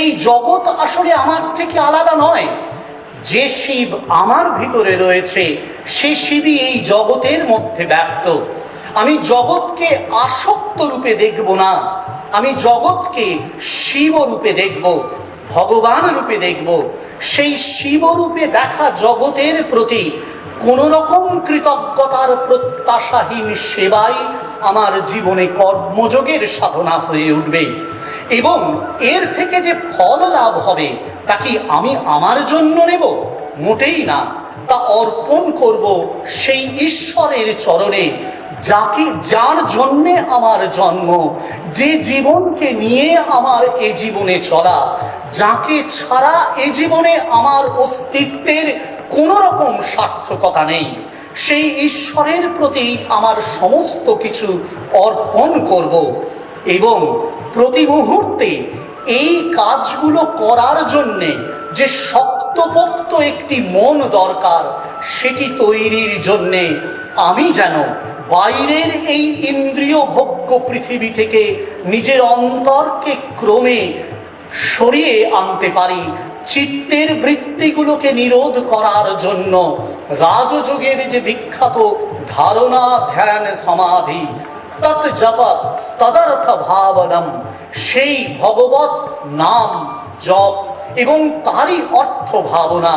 এই জগৎ আসলে আমার থেকে আলাদা নয়। যে শিব আমার ভিতরে রয়েছে সে শিবই এই জগতের মধ্যে ব্যক্ত। আমি জগৎকে আসক্ত রূপে দেখব না, আমি জগৎকে শিব রূপে দেখব, ভগবান রূপে দেখব। সেই শিব রূপে দেখা জগতের প্রতি কোন রকম কৃতজ্ঞতার প্রত্যাশাহীন সেবাই আমার জীবনে কর্মযোগের সাধনা হয়ে উঠবে। এবং এর থেকে যে ফল লাভ হবে তা কি আমি আমার জন্য নেব? মোটেই না। তা অর্পণ করব সেই ঈশ্বরের চরণে, যার জন্যে আমার জন্ম, যে জীবনকে নিয়ে আমার এ জীবনে চলা, যাকে ছাড়া এ জীবনে আমার অস্তিত্বের কোনো রকম সার্থকতা নেই। সেই ঈশ্বরের প্রতি আমার সমস্ত কিছু অর্পণ করব। এবং প্রতি মুহূর্তে এই কাজগুলো করার জন্যে যে শক্তপোক্ত একটি মন দরকার, সেটি তৈরির জন্যে আমি যেন বাইরের এই ইন্দ্রিয় ভোগ্য পৃথিবী থেকে নিজের অন্তরকে ক্রমে সরিয়ে আনতে পারি। চিত্তের বৃত্তিগুলোকে নিরোধ করার জন্য রাজযোগের যে বিখ্যাত ধারণা, ধ্যান, সমাধি, তৎ জপ তদর্থ ভাবনম, সেই ভগবত নাম জপ এবং তারই অর্থ ভাবনা